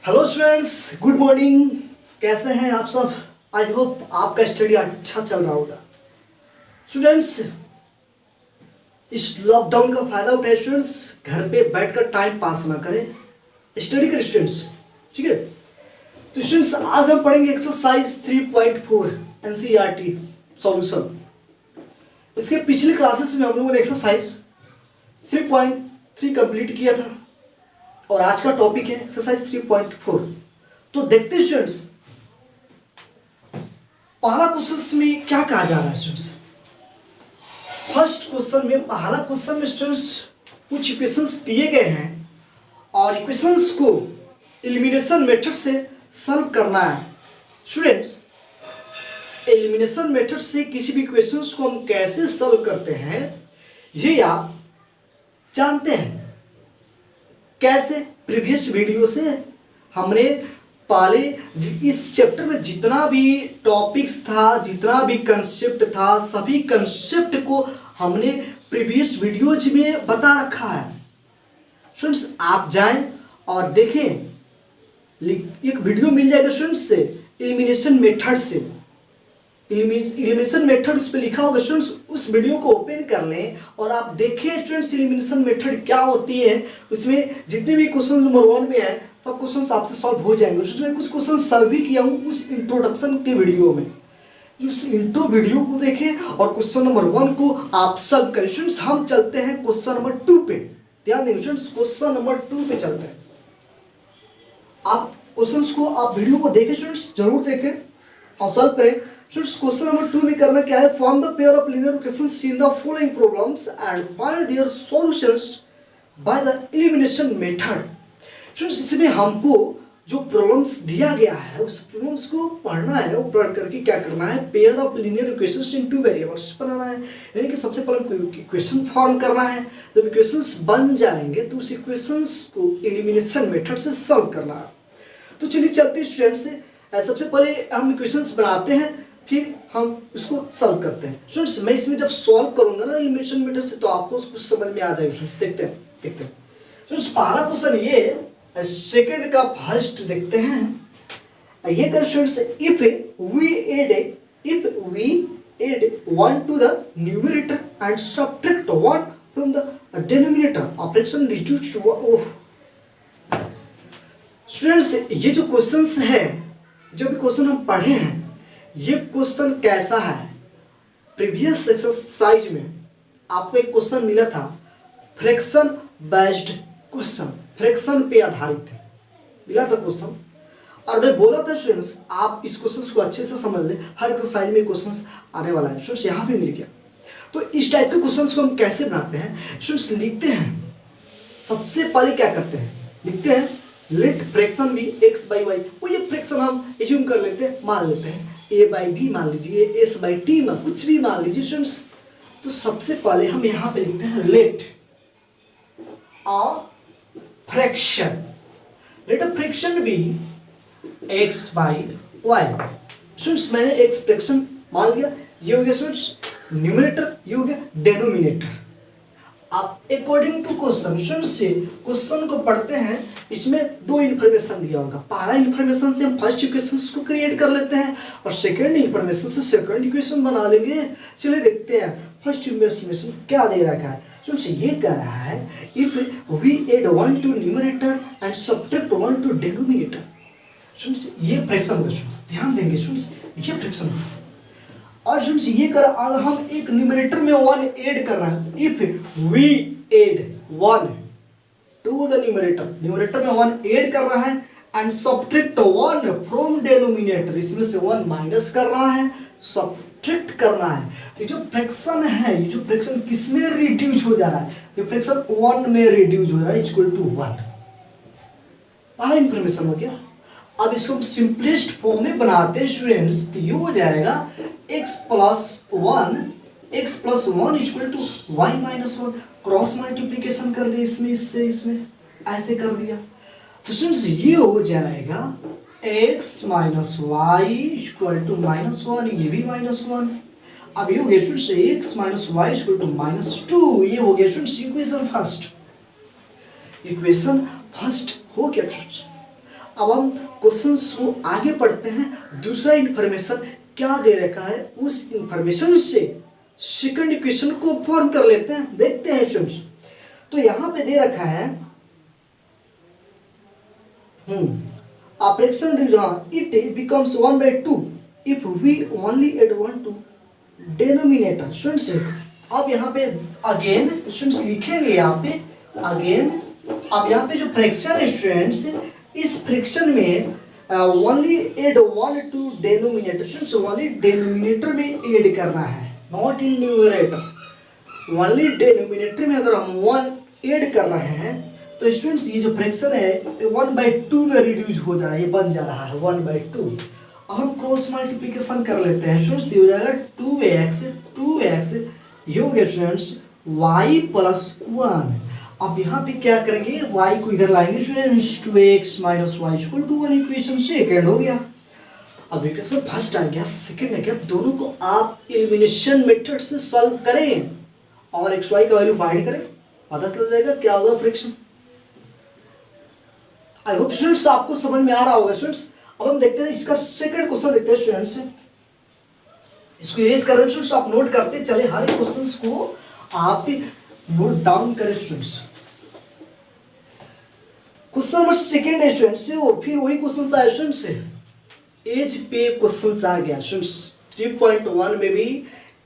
Hello students, good morning. कैसे हैं आप सब? आई होप आपका स्टडी अच्छा चल रहा होगा। स्टूडेंट्स, इस लॉकडाउन का फायदा उठाए स्टूडेंट्स, घर पे बैठकर टाइम पास ना करें, स्टडी करें स्टूडेंट्स। ठीक है, तो स्टूडेंट्स आज हम पढ़ेंगे एक्सरसाइज 3.4 एनसीईआरटी सॉल्यूशन। इसके पिछले क्लासेस में हम लोगों ने एक्सरसाइज 3.3 कंप्लीट किया था और आज का टॉपिक है एक्सरसाइज 3.4। तो देखते हैं स्टूडेंट्स, पहला क्वेश्चन में क्या कहा जा रहा है स्टूडेंट्स। फर्स्ट क्वेश्चन में, पहला क्वेश्चन में स्टूडेंट्स कुछ इक्वेशंस दिए गए हैं और इक्वेशंस को एलिमिनेशन मेथड से सॉल्व करना है। स्टूडेंट्स, एलिमिनेशन मेथड से किसी भी इक्वेशंस को हम कैसे सॉल्व करते हैं ये आप जानते हैं। कैसे? प्रीवियस वीडियो से हमने पहले इस चैप्टर में जितना भी टॉपिक्स था, जितना भी कंसेप्ट था, सभी कंसेप्ट को हमने प्रीवियस वीडियोज में बता रखा है। स्टूडेंट्स आप जाएं और देखें, एक वीडियो मिल जाएगा स्टूडेंट्स से एलिमिनेशन मेथड से। एलिमिनेशन मेथड उस पर लिखा होगा स्टूडेंट्स, उस वीडियो को ओपन कर लें और आप देखें स्टूडेंट्स एलिमिनेशन मेथड क्या होती है। उसमें जितने भी क्वेश्चन नंबर 1 में है सब क्वेश्चन आपसे सॉल्व हो जाएंगे। उसमें कुछ क्वेश्चन सॉल्व भी किया हूँ उस इंट्रोडक्शन के वीडियो में। उस इंट्रो वीडियो को देखें और क्वेश्चन नंबर 1 को आप सॉल्व करें। स्टूडेंट्स हम चलते हैं क्वेश्चन नंबर 2 पे। ध्यान देंगे स्टूडेंट्स, क्वेश्चन नंबर 2 पे चलते हैं। आप क्वेश्चंस को, आप वीडियो को देखें स्टूडेंट्स, जरूर देखें और सॉल्व करें। स्टूडेंट्स क्वेश्चन नंबर 2 में करना क्या है, form the pair of linear equations in the following problems and find their solutions by the elimination method. Students इसमें हमको जो प्रॉब्लम्स दिया गया है उस प्रॉब्लम्स को पढ़ना है, वो पढ़ करके क्या करना है, pair of linear equations in 2 variables बनाना है। यानी कि सबसे पहले इक्वेशन फॉर्म करना है। जब इक्वेशंस बन जाएंगे तो उस इक्वेशंस को एलिमिनेशन मेथड से सॉल्व करना है। तो चलिए चलते हैं स्टूडेंट्स से। सबसे पहले हम इक्वेशंस बनाते हैं, फिर हम उसको सॉल्व करते हैं। स्टूडेंट्स मैं इसमें जब सॉल्व करूंगा ना एलिमिनेशन मेथड से तो आपको कुछ समझ में आ जाएगा। स्टूडेंट्स देखते हैं स्टूडेंट्स, पहला क्वेश्चन ये, सेकंड का फर्स्ट देखते हैं। ये कर students, if we add 1 to the numerator and subtract 1 from the denominator, operation reduce to. Students ये जो क्वेश्चंस है, जो भी क्वेश्चन हम पढ़े हैं, ये क्वेश्चन कैसा है, प्रीवियस एक्सरसाइज में आपको एक क्वेश्चन मिला था फ्रैक्शन बेस्ड क्वेश्चन, फ्रैक्शन पे आधारित मिला था क्वेश्चन। और मैं बोला था स्टूडेंट्स आप इस क्वेश्चन को अच्छे से समझ लें, हर एक्सरसाइज में क्वेश्चन आने वाला है। स्टूडेंट्स यहाँ भी मिल गया। तो इस टाइप के क्वेश्चन को हम कैसे बनाते हैं स्टूडेंट्स, लिखते हैं। सबसे पहले क्या करते हैं, लिखते हैं let fraction be x by y. वो ये फ्रैक्शन हम एज्यूम कर लेते हैं, मान लेते हैं a बाई बी मान लीजिए, s बाई टी में कुछ भी मान लीजिए स्टूडेंट्स। तो सबसे पहले हम यहाँ पे लिखते हैं let a fraction, let a fraction be x by y. Students मैंने एक फ्रैक्शन मान लिया, ये हो गया स्टूडेंट्स न्यूमरेटर, ये हो गया डेनोमिनेटर। आप अकॉर्डिंग टू क्वेश्चन, स्टूडेंट्स से क्वेश्चन को पढ़ते हैं, इसमें 2 इन्फॉर्मेशन दिया होगा। पहला इन्फॉर्मेशन से हम फर्स्ट इक्वेशन को क्रिएट कर लेते हैं और सेकंड इन्फॉर्मेशन से सेकंड इक्वेशन बना लेंगे। चलिए देखते हैं फर्स्ट इन्फॉर्मेशन क्या दे रखा है। स्टूडेंट्स ये कह रहा है if we add 1 to numerator and subtract 1 to denominator. Students ये फ्रैक्शन होगा, स्टूडेंट्स ध्यान देंगे स्टूडेंट्स, ये फ्रैक्शन होगा। और स्टूडेंट्स ये कर, अगर हम एक न्यूमरेटर में 1 ऐड कर रहे हैं, if we add 1 to the numerator में 1 ऐड कर रहा है एंड सब्ट्रैक्ट 1 फ्रॉम डिनोमिनेटर, इसमें से 1 माइनस कर रहा है, सब्ट्रैक्ट करना है। ये जो फ्रैक्शन है, ये जो फ्रैक्शन किसमें रिड्यूस हो जा रहा है, ये फ्रैक्शन 1 में रिड्यूस हो रहा है, इक्वल टू 1। पहला इंफॉर्मेशन हो गया। अब इसको हम सिंपलेस्ट फॉर्म में बनाते हैं स्टूडेंट्स, तो ये हो जाएगा x plus 1 equal to y minus 1। Cross multiplication कर दे इसमें, इससे इसमें ऐसे कर दिया तो स्टूडेंट्स ये हो जाएगा x minus y equal to -1, ये भी -1। अब ये हो गया स्टूडेंट्स x minus y equal to -2, ये हो गया स्टूडेंट्स इक्वेशन फर्स्ट हो गया स्टूडेंट्स। अब हम क्वेश्चंस को आगे पढ़ते हैं। दूसरा इंफॉर्मेशन क्या दे रखा है, उस इंफॉर्मेशन से सेकंड इक्वेशन को फॉर्म कर लेते हैं, देखते हैं स्टूडेंट्स। तो यहाँ पे दे रखा है operation it becomes 1/2 if we only add 1 to denominator. Students अब यहाँ पे अगेन स्टूडेंट्स लिखेंगे यहाँ पे अगेन। अब यहाँ पे जो फ्रैक्शन है स्टूडेंट्स, इस फ्रैक्शन में only add 1 to denominator. Students only denominator में ऐड करना है, not in numerator. Only denominator में अगर हम 1 ऐड कर रहे हैं तो स्टूडेंट्स ये जो फ्रैक्शन है 1/2 में रिड्यूस हो जा रहा है, ये बन जा रहा है 1/2। अब हम क्रॉस मल्टीप्लिकेशन कर लेते हैं स्टूडेंट्स, ये हो जाएगा 2x ये हो गया स्टूडेंट्स y + 1। अब यहाँ पे क्या करेंगे, y को इधर लाएंगे students, 2x - y = 1 equation second हो गया। अब इक्वेशन फर्स्ट आ गया, सेकंड आ गया। दोनों को आप एलिमिनेशन मेथड से सॉल्व करें और x y का वैल्यू फाइंड करें, पता चल जाएगा क्या होगा फ्रैक्शन। आई होप स्टूडेंट्स आपको समझ में आ रहा होगा स्टूडेंट्स। अब हम देखते हैं इसका सेकंड क्वेश्चन देखते हैं स्टूडेंट्स। इसको इरेज कर रहे हैं स्टूडेंट्स, आप नोट करते चले, हर एक क्वेश्चन को आप नोट डाउन करें स्टूडेंट्स। क्वेश्चन नंबर सेकंड है स्टूडेंट्स, फिर वही क्वेश्चन आया स्टूडेंट्स, एज पे क्वेश्चन आ गया स्टूडेंट्स। 3.1 में भी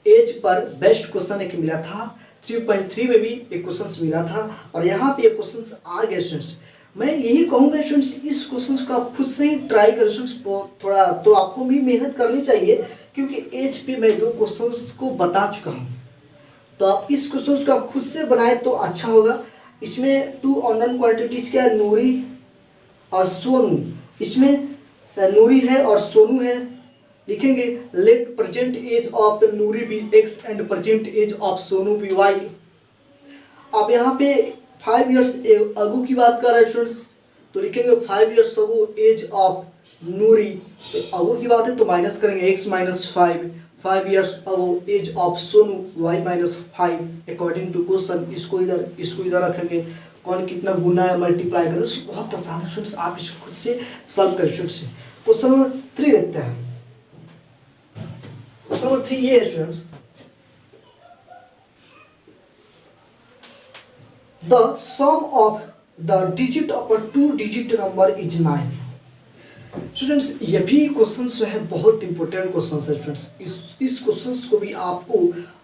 एज पर बेस्ट क्वेश्चन एक मिला था, 3.3 में भी एक क्वेश्चन मिला था और यहाँ पे एक क्वेश्चन आ गया स्टूडेंट्स। मैं यही कहूँगा स्टूडेंट्स, इस क्वेश्चन को आप खुद से ही ट्राई करें स्टूडेंट्स, थोड़ा तो आपको भी मेहनत करनी चाहिए क्योंकि एज पे मैं 2 क्वेश्चंस को बता चुका हूँ। तो आप इस क्वेश्चंस को आप खुद से बनाए तो अच्छा होगा। इसमें 2 अननोन क्वांटिटीज क्या है, नूरी और सोनू। इसमें नूरी है और सोनू है, लिखेंगे let present age of Noori be x and present age of Sonu be y। अब यहाँ पे 5 years अगो की बात कर रहे हैं स्टूडेंट्स, तो लिखेंगे 5 years अगो एज ऑफ नूरी, तो अगो की बात है तो माइनस करेंगे x - 5। 5 years ago age of Sonu y - 5 according to question. इसको इधर रखेंगे, कौन कितना गुना है मल्टीप्लाई करें, उससे बहुत आसान है स्टूडेंट्स, आप इसको खुद से सॉल्व करें स्टूडेंट्स। क्वेश्चन नंबर 3 देखते हैं। क्वेश्चन नंबर 3 ये है students, the sum of the digit of a 2-digit number is 9। Students ये भी क्वेश्चन जो है बहुत इंपॉर्टेंट क्वेश्चन है स्टूडेंट्स। इस क्वेश्चन को भी आपको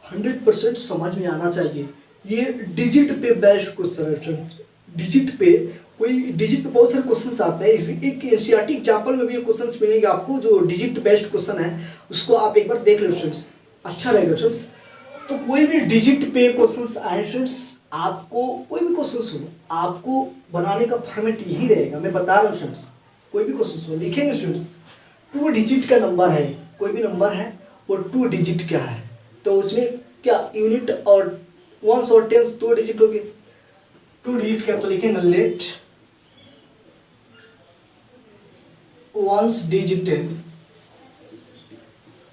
100% समझ में आना चाहिए। ये डिजिट पे बेस्ड क्वेश्चन है स्टूडेंट्स। डिजिट पे बहुत सारे क्वेश्चन आते हैं, एक एनसीईआरटी एग्जाम्पल में भी क्वेश्चन मिलेंगे आपको जो डिजिट बेस्ड क्वेश्चन है, उसको आप एक बार देख लो स्टूडेंट्स, अच्छा रहेगा स्टूडेंट्स। तो कोई भी डिजिट पे क्वेश्चन आए स्टूडेंट्स, आपको कोई भी क्वेश्चन सुनो, आपको बनाने का फॉर्मेट यही रहेगा, मैं बता रहा हूँ स्टूडेंट्स। कोई भी क्वेश्चन सुनो, लिखेंगे स्टूडेंट्स 2 डिजिट का नंबर है, कोई भी नंबर है और 2 डिजिट क्या है, तो उसमें क्या यूनिट और वंस और टेंस 2 डिजिट हो गए। 2 डिजिट क्या, तो लिखेंगे let ones digit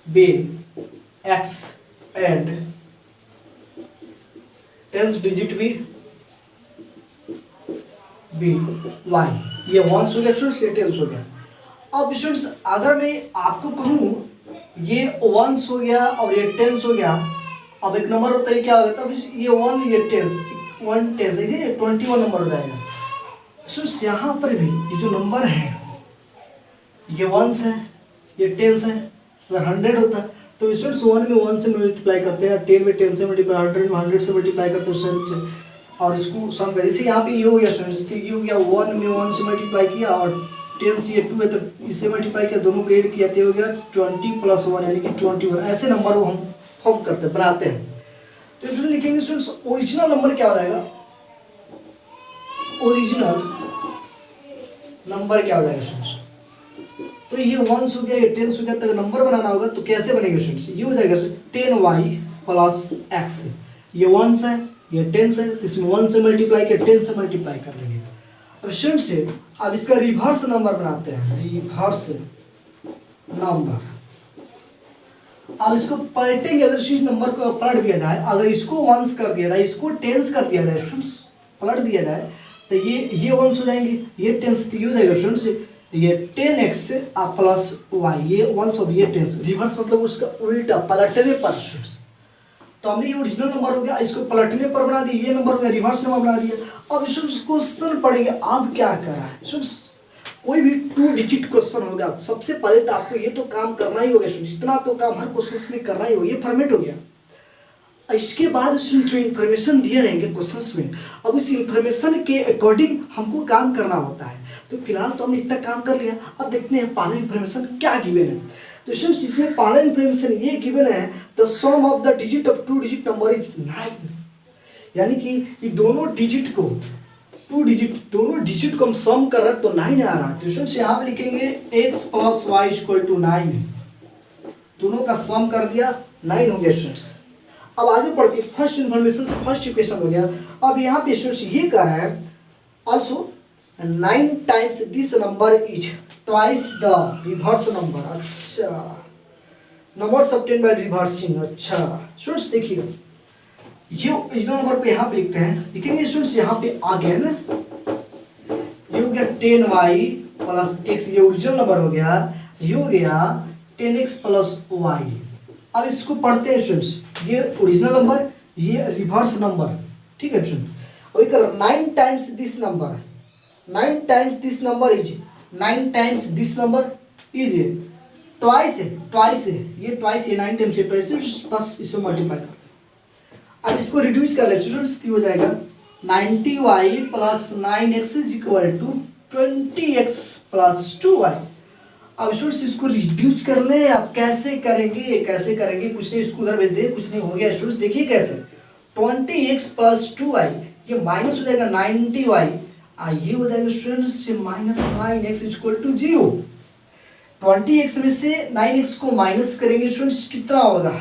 be x and tens digit भी बी वाई। ये वंस हो गया स्टूडेंट्स, ये टेंस हो गया। अब स्टूडेंट्स अगर मैं आपको कहूँ ये वंस हो गया और ये टेंस हो गया, अब एक नंबर होता है क्या होगा, तब ये 1 ये टेंस 1 टेंस है 21 नंबर हो जाएगा। स्टूडेंट्स यहाँ पर भी ये जो नंबर है ये वंस है, ये टेंस है, अगर 100 होता तो स्टूडेंट्स 1 में 1 से मल्टीप्लाई करते हैं, 10 में 10 से मल्टीप्लाई, 100 में 100 से मल्टीप्लाई करते हैं स्टूडेंट्स, और इसको सम करें। जैसे यहाँ पे ये हो गया स्टूडेंट्स, ये हो गया 1 में 1 से मल्टीप्लाई किया और 10 से ये 2 है तो इससे मल्टीप्लाई किया, दोनों को ऐड किया तो हो गया 20 + 1 यानी कि 21। ऐसे नंबर को हम फॉर्म करते हैं, बनाते हैं। तो इसमें लिखेंगे स्टूडेंट्स ओरिजिनल नंबर क्या हो जाएगा, ओरिजिनल नंबर क्या हो जाएगा स्टूडेंट्स, तो ये 1 हो गया, ये 10 हो गया, तो नंबर बनाना होगा तो कैसे बनेगा स्टूडेंट्स, ये हो जाएगा 10y + x। ये 1 है, ये 10 है, तो इसमें 1 से मल्टीप्लाई किया, 10 से मल्टीप्लाई कर लेंगे। अब स्टूडेंट्स अब इसका रिवर्स नंबर बनाते हैं, रिवर्स नंबर। अब इसको पलटेंगे, अगर इस नंबर को पलट दिया जाए, अगर इसको 1 कर दिया जाए, इसको 10 कर दिया जाए स्टूडेंट्स, पलट दिया जाए तो ये 1 हो जाएंगे, ये 10 हो जाएगा स्टूडेंट्स, ये 10x प्लस वाई, ये 1 ऑफ ये 10, रिवर्स मतलब उसका उल्टा, पलटने पर। तो हमने ये ओरिजिनल नंबर हो गया, इसको पलटने पर बना दिया, ये नंबर हो गया रिवर्स नंबर बना दिया। अब क्वेश्चन पढ़ेंगे अब क्या करा है। कोई भी 2 डिजिट क्वेश्चन होगा, सबसे पहले तो आपको ये तो काम करना ही होगा, इतना तो काम हर क्वेश्चन में करना ही होगा। ये फॉर्मेट हो गया। इसके बाद जो इन्फॉर्मेशन दिए रहेंगे क्वेश्चंस में, अब उस इन्फॉर्मेशन के अकॉर्डिंग हमको काम करना होता है। तो फिलहाल तो हमने इतना काम कर लिया, अब देखते हैं पहला इन्फॉर्मेशन क्या गिवन है। तो स्टूडेंट्स इसमें पहला इन्फॉर्मेशन ये गिवन है, the sum of the digit of 2 digit number is 9। यानी कि ये दोनों डिजिट को, 2 डिजिट दोनों डिजिट को हम सम कर रहे हैं तो 9 आ रहा है। तो स्टूडेंट्स यहाँ पे लिखेंगे x + y = 9, दोनों का सम कर दिया 9 हो गया स्टूडेंट्स। अब आगे पढ़ते हैं, फर्स्ट इन्फॉर्मेशन से फर्स्ट इक्वेशन हो गया। अब यहाँ पे स्टूडेंट्स ये कर रहा है also 9 times this number is twice the reverse number. अच्छा, नंबर ऑब्टेन्ड बाय रिवर्सिंग। अच्छा स्टूडेंट्स देखिएगा, ये ओरिजिनल नंबर को यहाँ पे लिखते हैं, लिखेंगे स्टूडेंट्स यहाँ पे अगेन ये हो गया 10y + x, ये ओरिजिनल नंबर हो गया। ये हो गया 10x + y। अब इसको पढ़ते हैं स्टूडेंट्स, ये ओरिजिनल नंबर, ये रिवर्स नंबर, ठीक है स्टूडेंट। अब कर 9 times this number, 9 times this number is, 9 times this number is twice है, ट्वाइस है, ये ट्वाइस है, 9 टाइम्स है ट्वाइस, बस इसे मल्टीप्लाई कर। अब इसको रिड्यूस कर ले स्टूडेंट्स, हो जाएगा 90y + 9x = 20x + 2y। अब स्टूडेंट्स इसको रिड्यूस कर ले। अब कैसे करेंगे, कैसे करेंगे, कुछ नहीं, इसको उधर भेज दे, कुछ नहीं हो गया स्टूडेंट्स। देखिए कैसे, 20x + 2y, ये माइनस हो जाएगा 90y, ये हो जाएगा स्टूडेंट्स -9x = 0। 20x में से 9x को माइनस करेंगे स्टूडेंट्स, कितना होगा,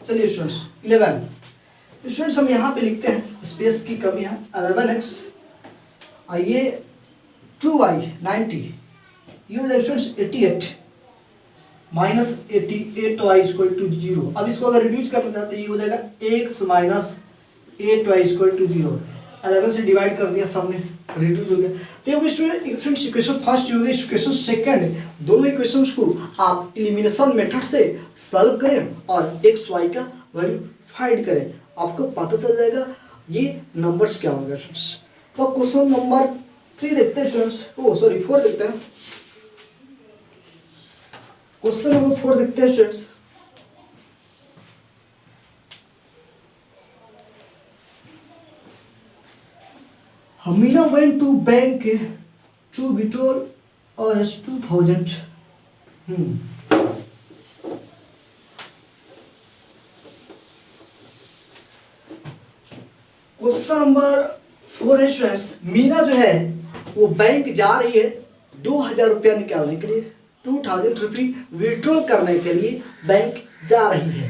चलिए स्टूडेंट्स 11। तो स्टूडेंट्स हम यहाँ पे लिखते हैं, स्पेस की कमी है, 11x, ये 2y 90, ये हो जाएगा स्टूडेंट्स 88 -88y = 0। अब इसको अगर रिड्यूस करना चाहते हैं, ये हो जाएगा x - 8y = 0। 11 से डिवाइड कर दिया, सामने रिड्यूस हो गया। तो स्टूडेंट्स इक्वेशन फर्स्ट हो गई, इक्वेशन सेकंड, दोनों इक्वेशंस को आप एलिमिनेशन मेथड से सॉल्व करें और x y का वैल्यू फाइंड करें, आपको पता चल जाएगा ये नंबर्स क्या होगा स्टूडेंट्स। तो क्वेश्चन नंबर 3 देखते हैं स्टूडेंट्स, 4 देखते हैं। क्वेश्चन नंबर 4 देखते हैं students. Hamina went to bank to withdraw Rs 2000। Question number 4 है स्टूडेंट्स, मीना जो है वो बैंक जा रही है 2000 रुपया निकालने के लिए, 2000 रुपये विड्रॉ करने के लिए बैंक जा रही है।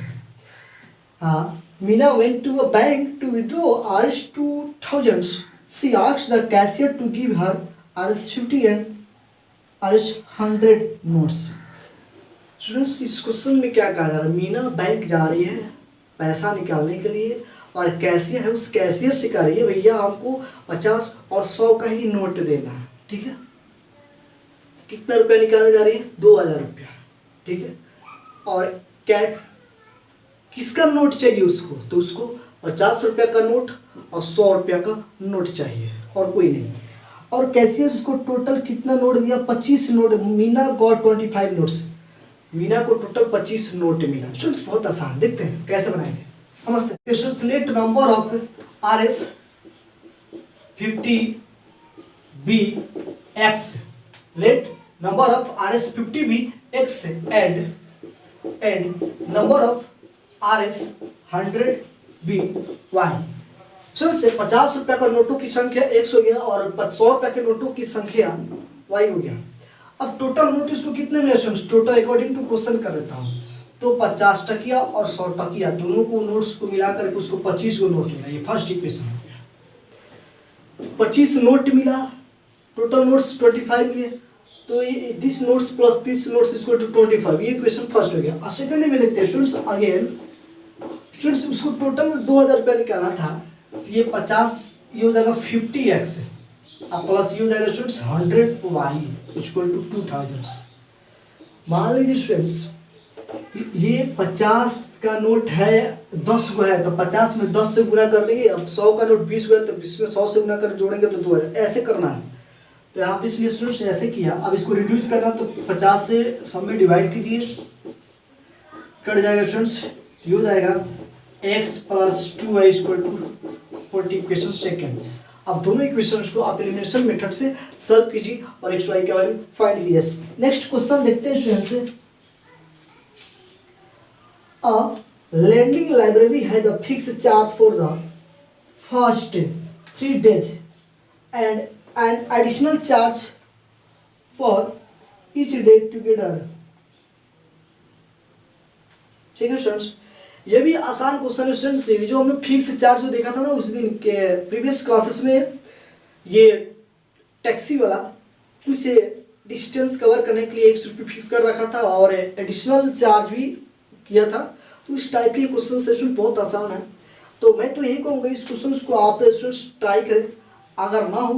हाँ, Meena went to a bank to withdraw Rs 2000। She asked the cashier to give her Rs 50 and Rs 100 notes। Students इस क्वेश्चन में क्या कहा जा रहा है, मीना बैंक जा रही है पैसा निकालने के लिए और कैशियर है, उस कैशियर से कह रही है भैया हमको 50 और 100 का ही नोट देना है, ठीक है। कितना रुपया निकालने जा रही है, 2000 रुपया, ठीक है। और क्या किसका नोट चाहिए उसको, तो उसको 50 रुपया का नोट और 100 रुपया का नोट चाहिए और कोई नहीं। और कैशियर उसको टोटल कितना नोट दिया, 25 note. Meena got 25 notes, Meena को टोटल 25 नोट मिला। स्टूडेंट्स बहुत आसान, देखते हैं कैसे बनाएंगे, समझते हैं। Students let number of Rs 50b x, let number of Rs 50b x and number of Rs 100b y। से 50 रुपया का नोटों की संख्या x हो गया और 100 रुपया के नोटों की संख्या y हो गया। अब टोटल नोट इसको कितने मिले students, total according to question कर देता हूँ। तो 50 टकिया और 100 टकिया दोनों को नोट्स को मिलाकर के उसको 25 को नोट मिला, ये फर्स्ट इक्वेशन हो गया। 25 नोट मिला, टोटल नोट्स 25 मिले, तो ये this notes plus this notes equal to 25, ये इक्वेशन फर्स्ट हो गया। और सेकंड में लिखते हैं स्टूडेंट्स अगेन, स्टूडेंट्स उसको टोटल 2000 रुपया निकालना था, तो ये 50, ये हो जाएगा 50x, अब प्लस ये हो जाएगा स्टूडेंट्स 100y इक्वल टू 2000। मान लीजिए स्टूडेंट्स ये 50 का नोट है, 10 को है, तो 50 में 10 से गुना कर देंगे। अब 100 का नोट 20 को है, तो 20 में 100 से गुना कर जोड़ेंगे तो 2000, ऐसे करना है। तो यहाँ पे इसलिए स्टूडेंट्स ऐसे किया। अब इसको रिड्यूस करना तो 50 से सब में डिवाइड कीजिए, कट जाएगा स्टूडेंट्स, ये हो जाएगा x plus 2y equal to 40 equation second. अब दोनों इक्वेशंस को आप एलिमिनेशन मेथड से सॉल्व कीजिए और x y का वैल्यू फाइंड कीजिए। नेक्स्ट क्वेश्चन देखते हैं students. A lending library has a fixed charge for the first 3 days and an additional charge for each day together। ठीक है स्टूडेंट्स, ये भी आसान क्वेश्चन है स्टूडेंट्स। जो हमने फिक्स चार्ज जो देखा था ना उस दिन के प्रीवियस क्लासेस में, ये टैक्सी वाला कुछ डिस्टेंस कवर करने के लिए 100 रुपये फिक्स कर रखा था और एडिशनल चार्ज भी किया था। तो इस टाइप के क्वेश्चन सेशन बहुत आसान है। तो मैं तो यही कहूँगा इस क्वेश्चन को आप स्टूडेंट्स ट्राई करें। अगर ना हो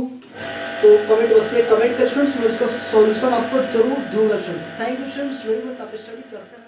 तो कमेंट बॉक्स में कमेंट करें स्टूडेंट्स, मैं उसका सॉल्यूशन आपको जरूर दूंगा students. Thank you students, very much. आप स्टडी करते हैं।